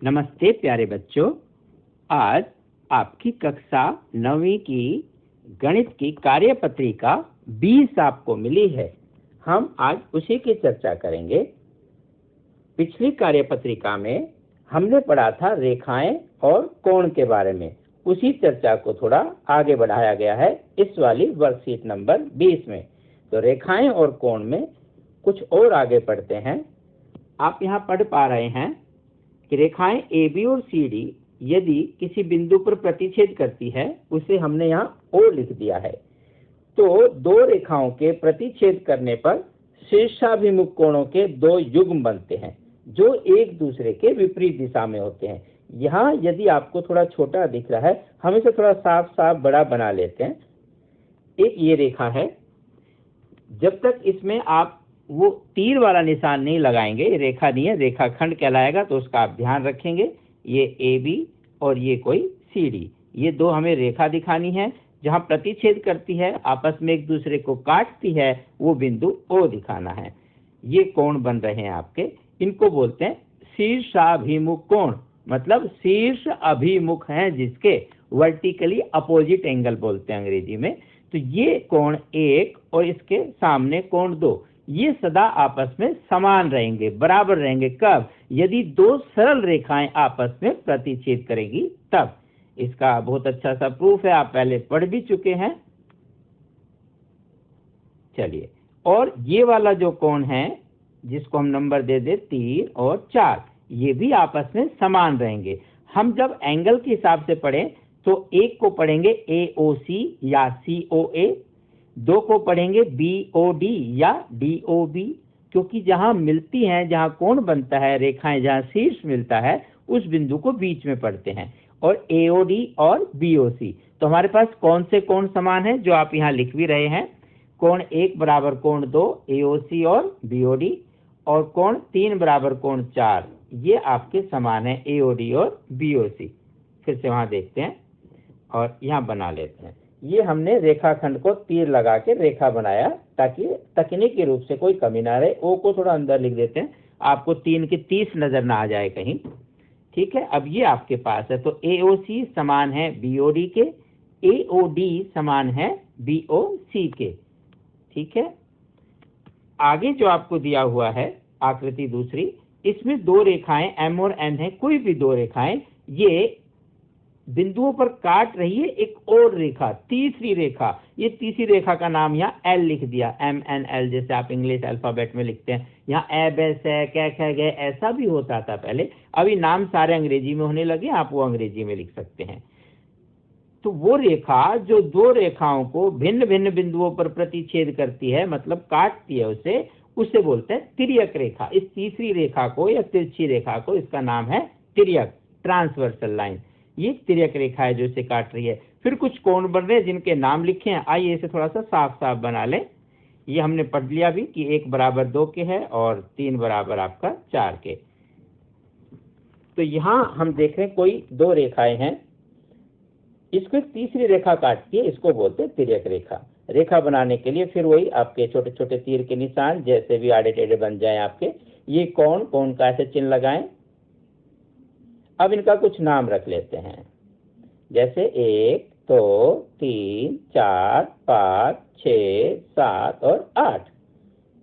नमस्ते प्यारे बच्चों। आज आपकी कक्षा 9वीं की गणित की कार्यपत्रिका 20 आपको मिली है। हम आज उसी की चर्चा करेंगे। पिछली कार्यपत्रिका में हमने पढ़ा था रेखाएं और कोण के बारे में। उसी चर्चा को थोड़ा आगे बढ़ाया गया है इस वाली वर्कशीट नंबर 20 में। तो रेखाएं और कोण में कुछ और आगे पढ़ते हैं। आप यहाँ पढ़ पा रहे हैं कि रेखाएं AB और CD यदि किसी बिंदु पर प्रतिच्छेद करती है, उसे हमने यहाँ O लिख दिया है। तो दो रेखाओं के प्रतिच्छेद करने पर शीर्षाभिमुख कोणों के दो युग्म बनते हैं जो एक दूसरे के विपरीत दिशा में होते हैं। यहाँ यदि आपको थोड़ा छोटा दिख रहा है, हम इसे थोड़ा साफ साफ बड़ा बना लेते हैं। एक ये रेखा है, जब तक इसमें आप वो तीर वाला निशान नहीं लगाएंगे, ये रेखा नहीं है, रेखाखंड कहलाएगा, तो उसका आप ध्यान रखेंगे। ये AB और ये कोई CD, ये दो हमें रेखा दिखानी है जहां प्रतिच्छेद करती है, आपस में एक दूसरे को काटती है, वो बिंदु O दिखाना है। ये कोण बन रहे हैं आपके, इनको बोलते हैं शीर्षाभिमुख कोण, मतलब शीर्ष अभिमुख हैं जिसके, वर्टिकली अपोजिट एंगल बोलते हैं अंग्रेजी में। तो ये कोण 1 और इसके सामने कोण 2, ये सदा आपस में समान रहेंगे, बराबर रहेंगे। कब? यदि दो सरल रेखाएं आपस में प्रतिच्छेद करेगी तब। इसका बहुत अच्छा सा प्रूफ है, आप पहले पढ़ भी चुके हैं। चलिए, और ये वाला जो कोण है जिसको हम नंबर दे दे 3 और 4, ये भी आपस में समान रहेंगे। हम जब एंगल के हिसाब से पढ़ें तो एक को पढ़ेंगे AOC या COA, दो को पढ़ेंगे BOD या DOB, क्योंकि जहां मिलती हैं, जहां कोण बनता है, रेखाएं जहां शीर्ष मिलता है, उस बिंदु को बीच में पढ़ते हैं। और AOD और BOC, तो हमारे पास कौन से कोण समान है जो आप यहाँ लिख भी रहे हैं। कोण 1 बराबर कोण 2 AOC और BOD, और कोण 3 बराबर कोण 4, ये आपके समान है AOD और BOC। फिर से वहां देखते हैं और यहाँ बना लेते हैं। ये हमने रेखाखंड को तीर लगा के रेखा बनाया ताकि तकनीकी रूप से कोई कमी ना रहे। O को थोड़ा अंदर लिख देते हैं, आपको 3 की 30 नजर ना आ जाए कहीं। ठीक है, अब ये आपके पास है, तो AOC समान है BOD के, AOD समान है BOC के। ठीक है, आगे जो आपको दिया हुआ है आकृति दूसरी, इसमें दो रेखाएं M और N है। कोई भी दो रेखाएं ये बिंदुओं पर काट रही है एक और रेखा, तीसरी रेखा। ये तीसरी रेखा का नाम यहाँ L लिख दिया, MNL, जैसे आप इंग्लिश अल्फाबेट में लिखते हैं। यहाँ ए बे से कै खे गए ऐसा भी होता था पहले, अभी नाम सारे अंग्रेजी में होने लगे, आप वो अंग्रेजी में लिख सकते हैं। तो वो रेखा जो दो रेखाओं को भिन्न भिन्न बिंदुओं पर प्रतिच्छेद करती है, मतलब काटती है उसे बोलते हैं तिर्यक रेखा। इस तीसरी रेखा को या तिरछी रेखा को, इसका नाम है तिर्यक, ट्रांसवर्सल लाइन। ये तिर्यक रेखा है जो इसे काट रही है। फिर कुछ कोण बन रहे हैं जिनके नाम लिखे हैं, आइए इसे थोड़ा सा साफ साफ बना लें। ये हमने पढ़ लिया भी कि 1 बराबर 2 के है और 3 बराबर आपका 4 के। तो यहाँ हम देख रहे हैं कोई दो रेखाएं हैं, इसको एक तीसरी रेखा काटती है, इसको बोलते हैं तिर्यक रेखा। रेखा बनाने के लिए फिर वही आपके छोटे छोटे तीर के निशान जैसे भी आड़े टेढ़े बन जाए आपके। ये कोण का ऐसे चिन्ह लगाएं। अब इनका कुछ नाम रख लेते हैं, जैसे 1 2 3 4 5 6 7 और 8।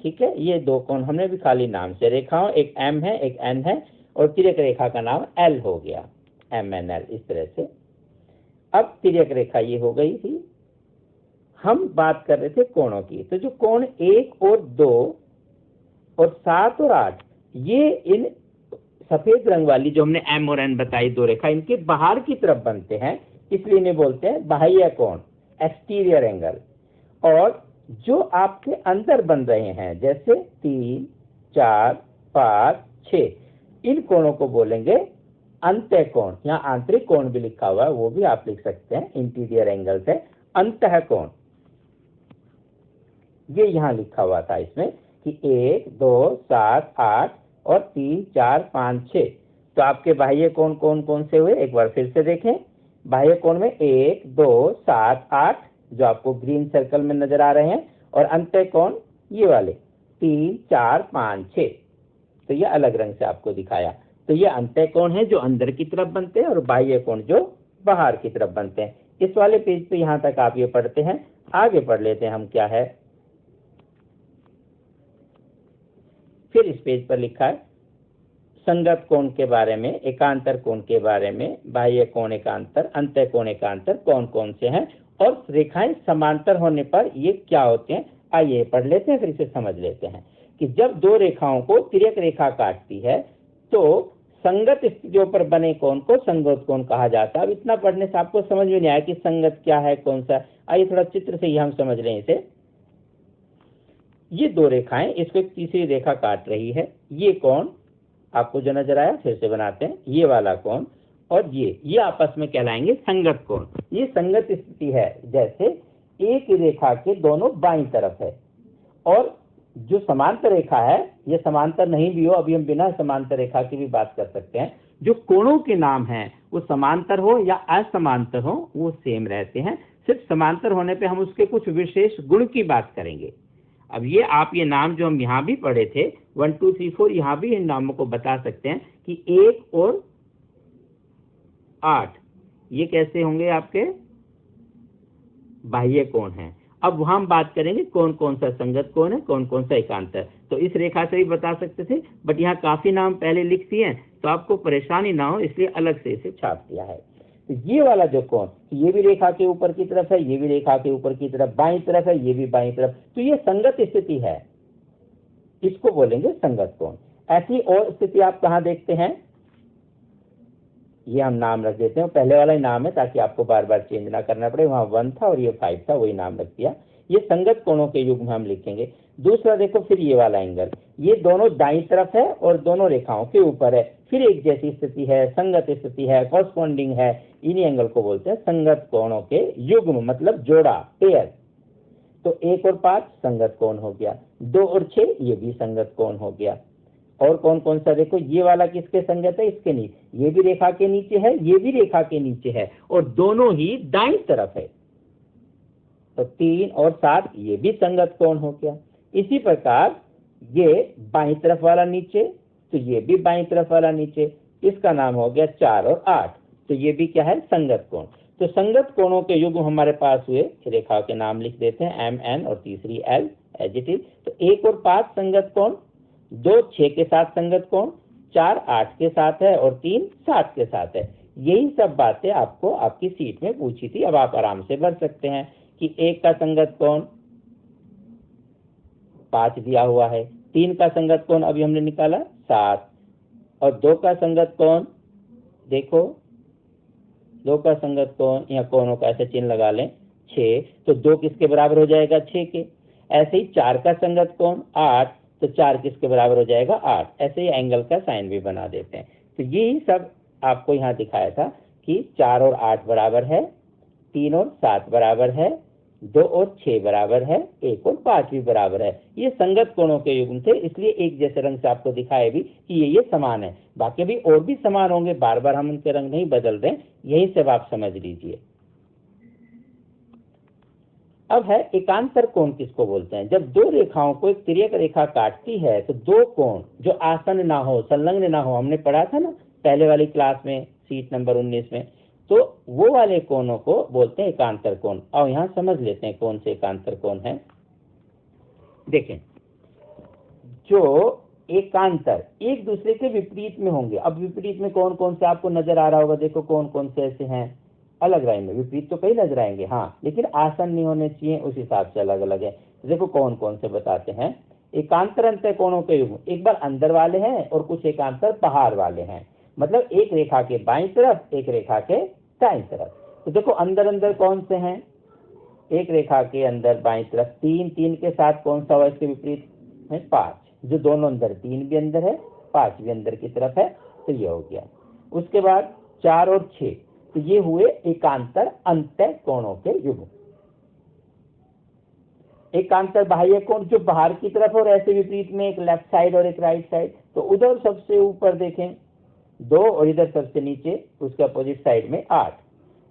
ठीक है, ये दो कोण हमने भी खाली नाम से रेखाओं, एक M है एक N है, और तिर्यक रेखा का नाम L हो गया, MNL, इस तरह से। अब तिर्यक रेखा ये हो गई थी। हम बात कर रहे थे कोणों की, तो जो कोण 1 और 2 और 7 और 8, ये इन सफेद रंग वाली जो हमने M और N बताई दो रेखा, इनके बाहर की तरफ बनते हैं, इसलिए इन्हें बोलते हैं बाह्य कोण, एक्सटीरियर एंगल। और जो आपके अंदर बन रहे हैं जैसे 3 4 5 6, इन कोणों को बोलेंगे अंतः कोण। यहाँ आंतरिक कोण भी लिखा हुआ है, वो भी आप लिख सकते हैं, इंटीरियर एंगल से अंतः कोण। ये यहाँ लिखा हुआ था इसमें कि 1 2 7 8 और 3 4 5 6। तो आपके बाह्य कोण कौन कौन से हुए, एक बार फिर से देखें। बाह्य कोण में 1 2 7 8 जो आपको ग्रीन सर्कल में नजर आ रहे हैं, और अंतः कोण ये वाले 3 4 5 6। तो ये अलग रंग से आपको दिखाया। तो ये अंतः कोण है जो अंदर की तरफ बनते हैं और बाह्य कोण जो बाहर की तरफ बनते हैं। इस वाले पेज पे यहाँ तक आप ये पढ़ते हैं। आगे पढ़ लेते हैं हम क्या है। फिर इस पेज पर लिखा है संगत कोण के बारे में, एकांतर कोण के बारे में, बाह्य कोण एकांतर, अंतः कोण एकांतर कौन कौन से हैं और रेखाएं समांतर होने पर ये क्या होते हैं। आइए पढ़ लेते हैं, फिर इसे समझ लेते हैं कि जब दो रेखाओं को तिर्यक रेखा काटती है तो संगत स्थितियों पर बने कोण को संगत कोण कहा जाता है। अब इतना पढ़ने से आपको समझ में नहीं आया कि संगत क्या है, कौन सा। आइए थोड़ा चित्र से ही हम समझ लें इसे। ये दो रेखाएं, इसको एक तीसरी रेखा काट रही है। ये कोण आपको जो नजर आया, फिर से बनाते हैं, ये वाला कोण और ये आपस में कहलाएंगे संगत कोण। ये संगत स्थिति है जैसे एक रेखा के दोनों बाईं तरफ है, और जो समांतर रेखा है ये समांतर नहीं भी हो, अभी हम बिना समांतर रेखा की भी बात कर सकते हैं। जो कोणों के नाम हैं वो समांतर हो या असमांतर हो वो सेम रहते हैं, सिर्फ समांतर होने पे हम उसके कुछ विशेष गुण की बात करेंगे। अब ये नाम जो हम यहाँ भी पढ़े थे 1 2 3 4, यहाँ भी इन नामों को बता सकते हैं कि 1 और 8 ये कैसे होंगे आपके बाह्य कोण हैं। अब वहां हम बात करेंगे कौन कौन सा संगत कोण है, कौन कौन सा एकांतर। तो इस रेखा से भी बता सकते थे, बट यहाँ काफी नाम पहले लिख दिए हैं तो आपको परेशानी ना हो इसलिए अलग से इसे छाप दिया है। तो ये वाला जो कोण, ये भी रेखा के ऊपर की तरफ है, ये भी रेखा के ऊपर की तरफ, बाईं तरफ है, ये भी बाईं तरफ, तो ये संगत स्थिति है, इसको बोलेंगे संगत कोण। ऐसी और स्थिति आप कहाँ देखते हैं, ये हम नाम रख देते हैं, पहले वाला ही नाम है ताकि आपको बार बार चेंज ना करना पड़े। वहां 1 था और ये 5 था, वही नाम रख दिया। ये संगत कोणों के युग में हम लिखेंगे। दूसरा देखो, फिर ये वाला एंगल, ये दोनों दाईं तरफ है और दोनों रेखाओं के ऊपर है, फिर एक जैसी स्थिति है, संगत स्थिति है, कॉरस्पॉन्डिंग है। इन्हीं एंगल को बोलते हैं संगत कोणों के युग्म, मतलब जोड़ा, पेयर। तो 1 और 5 संगत कोण हो गया, 2 और 6 ये भी संगत कोण हो गया। और कौन कौन सा देखो, ये वाला किसके संगत है, इसके नीचे, ये भी रेखा के नीचे है, ये भी रेखा के नीचे है और दोनों ही दाईं तरफ है। तो 3 और 7 ये भी संगत कोण हो गया। इसी प्रकार ये बाईं तरफ वाला नीचे, तो ये भी बाईं तरफ वाला नीचे, इसका नाम हो गया 4 और 8, तो ये भी क्या है, संगत कोण। तो संगत कोणों के युग्म हमारे पास हुए, रेखाओं के नाम लिख देते हैं, M N और तीसरी L, एज इट इज। तो 1 और 5 संगत कोण, 2 6 के साथ संगत कोण, 4 8 के साथ है और 3 7 के साथ है। यही सब बातें आपको आपकी सीट में पूछी थी। अब आप आराम से भर सकते हैं कि 1 का संगत कोण 5 दिया हुआ है, 3 का संगत कोण अभी हमने निकाला 7, और 2 का संगत कोण देखो, 2 का संगत कोण, यहाँ कोणों का ऐसे चिन्ह लगा लें 6, तो 2 किसके बराबर हो जाएगा, 6 के। ऐसे ही 4 का संगत कोण 8, तो 4 किसके बराबर हो जाएगा, 8। ऐसे ही एंगल का साइन भी बना देते हैं। तो यही सब आपको यहाँ दिखाया था कि 4 और 8 बराबर है, 3 और 7 बराबर है, 2 और 6 बराबर है, 1 और 5 भी बराबर है। ये संगत कोणों के युग्म थे, इसलिए एक जैसे रंग से आपको दिखाए भी कि ये समान है। बाकी भी और भी समान होंगे, बार बार हम उनके रंग नहीं बदल रहे, यही सब आप समझ लीजिए। अब है एकांतर कोण किसको बोलते हैं। जब दो रेखाओं को एक तिर्यक रेखा काटती है तो दो कोण जो आसन्न ना हो, संलग्न ना हो, हमने पढ़ा था ना पहले वाली क्लास में, सीट नंबर 19 में, तो वो वाले कोणों को बोलते हैं एकांतर कोण। और यहाँ समझ लेते हैं कौन से एकांतर कोण है। देखें, जो एकांतर एक दूसरे के विपरीत में होंगे। अब विपरीत में कौन कौन से आपको नजर आ रहा होगा, देखो कौन कौन से ऐसे हैं, अलग लाइन में विपरीत तो कई नजर आएंगे, हाँ, लेकिन आसन नहीं होने चाहिए, उस हिसाब से अलग अलग है। देखो कौन कौन से बताते हैं। एकांतर अंतः कोणों के युग्म, एक बार अंदर वाले हैं और कुछ एकांतर बाहर वाले हैं, मतलब एक रेखा के बाईं तरफ, एक रेखा के दाईं तरफ। तो देखो अंदर अंदर कौन से हैं, एक रेखा के अंदर बाईं तरफ 3, 3 के साथ कौन सा हुआ इसके विपरीत है, 5, जो दोनों अंदर, 3 भी अंदर है, 5 भी अंदर की तरफ है, तो ये हो गया। उसके बाद 4 और 6, तो ये हुए एकांतर अंतः कोणों के युग्म। एकांतर बाह्य कोण जो बाहर की तरफ और ऐसे विपरीत में, एक लेफ्ट साइड और एक राइट साइड, तो उधर सबसे ऊपर देखें 2 और इधर सबसे नीचे उसके अपोजिट साइड में 8,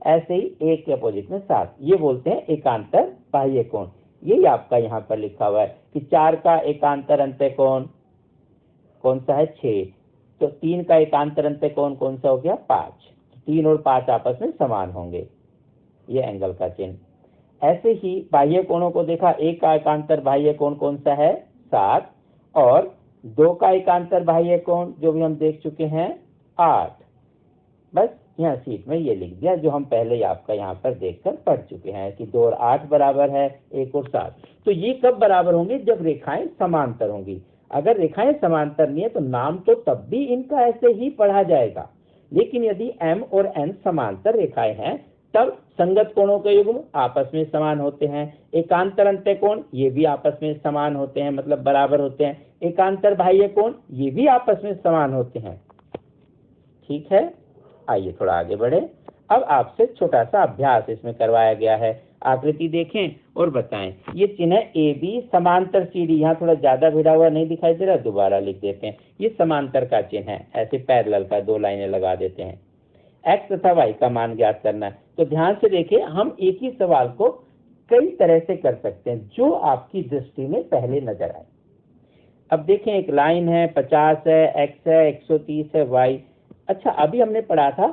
ऐसे ही एक के अपोजिट में 7, ये बोलते हैं एकांतर बाह्य कोण। यही आपका यहाँ पर लिखा हुआ है कि 4 का एकांतर अंतः कोण कौन सा है, 6, तो 3 का एकांतर अंत्य कोण कौन सा हो गया? 5। 3 और 5 आपस में समान होंगे, ये एंगल का चिन्ह। ऐसे ही बाह्य कोणों को देखा, 1 का एकांतर बाह्य कोण कौन सा है? 7, और 2 का एकांतर बाह्य कोण जो भी हम देख चुके हैं 8। बस यहाँ शीट में ये लिख दिया जो हम पहले आपका यहाँ पर देखकर पढ़ चुके हैं कि 2 और 8 बराबर है 1 और 7। तो ये कब बराबर होंगे? जब रेखाएं समांतर होंगी। अगर रेखाएं समांतर नहीं है तो नाम तो तब भी इनका ऐसे ही पढ़ा जाएगा, लेकिन यदि M और N समांतर रेखाएं हैं तब संगत कोणों के युग्म आपस में समान होते हैं। एकांतर अंत्य कोण ये भी आपस में समान होते हैं, मतलब बराबर होते हैं। एकांतर बाह्य कोण ये भी आपस में समान होते हैं। ठीक है, आइए थोड़ा आगे बढ़े। अब आपसे छोटा सा अभ्यास इसमें करवाया गया है। आकृति देखें और बताएं। ये चिन्ह ए बी समांतर CD, यहाँ थोड़ा ज्यादा भिड़ा हुआ नहीं दिखाई दे रहा, दोबारा लिख देते हैं। ये समांतर का चिन्ह है, ऐसे पैरेलल का 2 लाइनें लगा देते हैं। एक्स तथा वाई का मान ज्ञात करना है। तो ध्यान से देखें, हम एक ही सवाल को कई तरह से कर सकते हैं जो आपकी दृष्टि में पहले नजर आए। अब देखें, एक लाइन है, 50 है, एक्स है, 130 है, वाई। अच्छा, अभी हमने पढ़ा था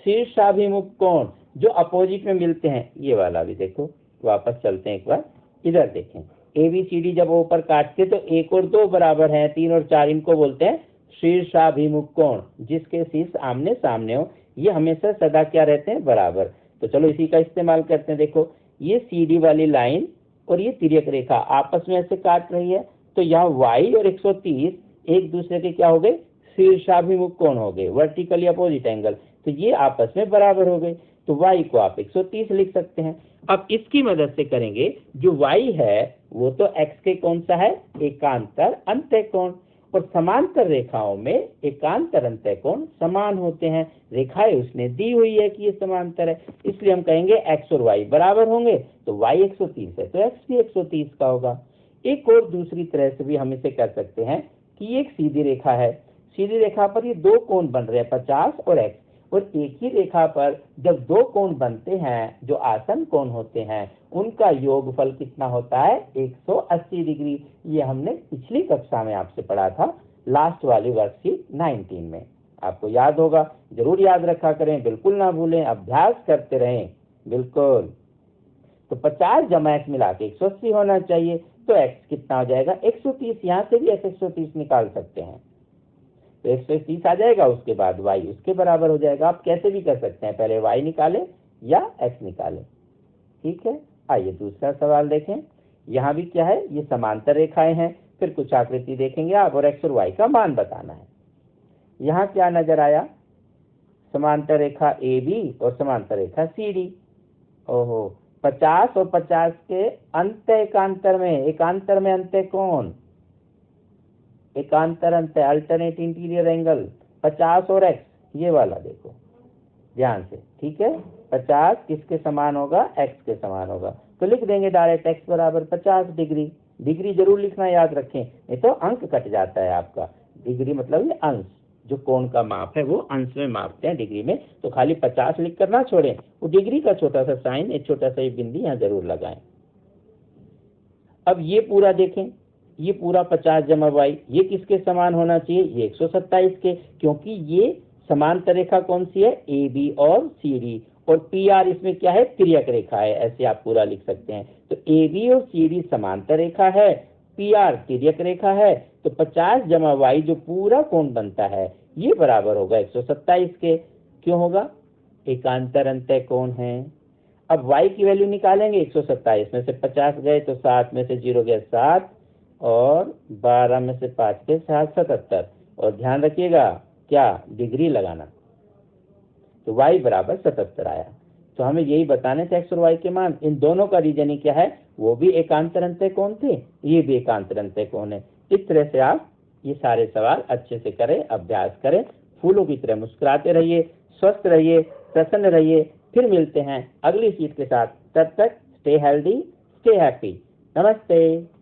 शीर्षाभिमुख कोण जो अपोजिट में मिलते हैं, ये वाला भी देखो। वापस चलते हैं एक बार, इधर देखें। ABCD जब ऊपर काटते तो 1 और 2 बराबर हैं, 3 और 4 इनको बोलते हैं शीर्षाभिमुख कोण, जिसके शीर्ष आमने सामने हो। ये हमेशा सदा क्या रहते हैं? बराबर। तो चलो इसी का इस्तेमाल करते हैं। देखो, ये CD वाली लाइन और ये तिर्यक रेखा आपस में ऐसे काट रही है, तो यहाँ Y और 130 एक दूसरे के क्या हो गए? शीर्षाभिमुख कोण हो गए, वर्टिकली अपोजिट एंगल। तो ये आपस में बराबर हो गए, तो Y को आप 130 लिख सकते हैं। अब इसकी मदद से करेंगे, जो Y है वो तो X के कौन सा है? एकांतर अंत्य कोण। और समांतर रेखाओं में एकांतर अंत्य कोण समान होते हैं। रेखाएं उसने दी हुई है कि ये समांतर है, इसलिए हम कहेंगे X और Y बराबर होंगे। तो Y 130 है तो X भी 130 का होगा। एक और दूसरी तरह से भी हम इसे कर सकते हैं कि ये एक सीधी रेखा है, सीधी रेखा पर ये 2 कोण बन रहे हैं, 50 और X। और एक ही रेखा पर जब 2 कोण बनते हैं जो आसन कोण होते हैं, उनका योगफल कितना होता है? 180 डिग्री। ये हमने पिछली कक्षा में आपसे पढ़ा था, लास्ट वाली वर्कशीट 19 में। आपको याद होगा, जरूर याद रखा करें, बिल्कुल ना भूलें, अभ्यास करते रहें। बिल्कुल। तो 50 जमा x मिला के 180 होना चाहिए। तो x कितना हो जाएगा? 130। यहाँ से भी x 130 निकाल सकते हैं, तो 130 आ जाएगा। उसके बाद y उसके बराबर हो जाएगा। आप कैसे भी कर सकते हैं, पहले y निकालें या x निकालें। ठीक है, आइए दूसरा सवाल देखें। यहाँ भी क्या है? ये समांतर रेखाएं हैं। फिर कुछ आकृति देखेंगे आप, और x और y का मान बताना है। यहाँ क्या नजर आया? समांतर रेखा AB और समांतर रेखा CD। ओहो, 50 और 50 के अंत्य एकांतर में अंत्य कोण, एकांतर अंत्य अल्टरनेट इंटीरियर एंगल 50 और x, ये वाला देखो ध्यान से। ठीक है, 50 किसके समान होगा? x के समान होगा। तो लिख देंगे डायरेक्ट x बराबर 50 डिग्री। डिग्री जरूर लिखना याद रखें, नहीं तो अंक कट जाता है आपका। डिग्री मतलब ये अंश, जो कोण का माप है वो अंश में मापते हैं डिग्री में। तो खाली 50 लिख कर ना छोड़ें, वो डिग्री का छोटा सा साइन, एक छोटा सा बिंदु यहाँ जरूर लगाएं। अब ये पूरा देखें, ये पूरा 50 जमा y, ये किसके समान होना चाहिए? ये 127 के, क्योंकि ये समांतर रेखा कौन सी है? AB और CD। और PR इसमें क्या है? तिर्यक रेखा है, ऐसे आप पूरा लिख सकते हैं। तो AB और CD समांतर रेखा है, PR तिर्यक रेखा है। तो 50 जमा y जो पूरा कोण बनता है ये बराबर होगा 127 के। क्यों होगा? एकांतर अंत्य कोण है। अब y की वैल्यू निकालेंगे, 127 में से 50 गए तो 7 में से 0 गया 7, और 12 में से 5 के 7, 77। और ध्यान रखिएगा क्या? डिग्री लगाना। तो y बराबर 77 आया। तो हमें यही बताने थे x और y के मान। इन दोनों का रीजनिंग क्या है? वो भी एकांतर अंत्य कोण थे, ये भी एकांतर अंत्य कोण है। इस तरह से आप ये सारे सवाल अच्छे से करें, अभ्यास करें। फूलों की तरह मुस्कुराते रहिए, स्वस्थ रहिए, प्रसन्न रहिए। फिर मिलते हैं अगली शीट के साथ। तब तक स्टे हेल्दी, स्टे हैप्पी। नमस्ते।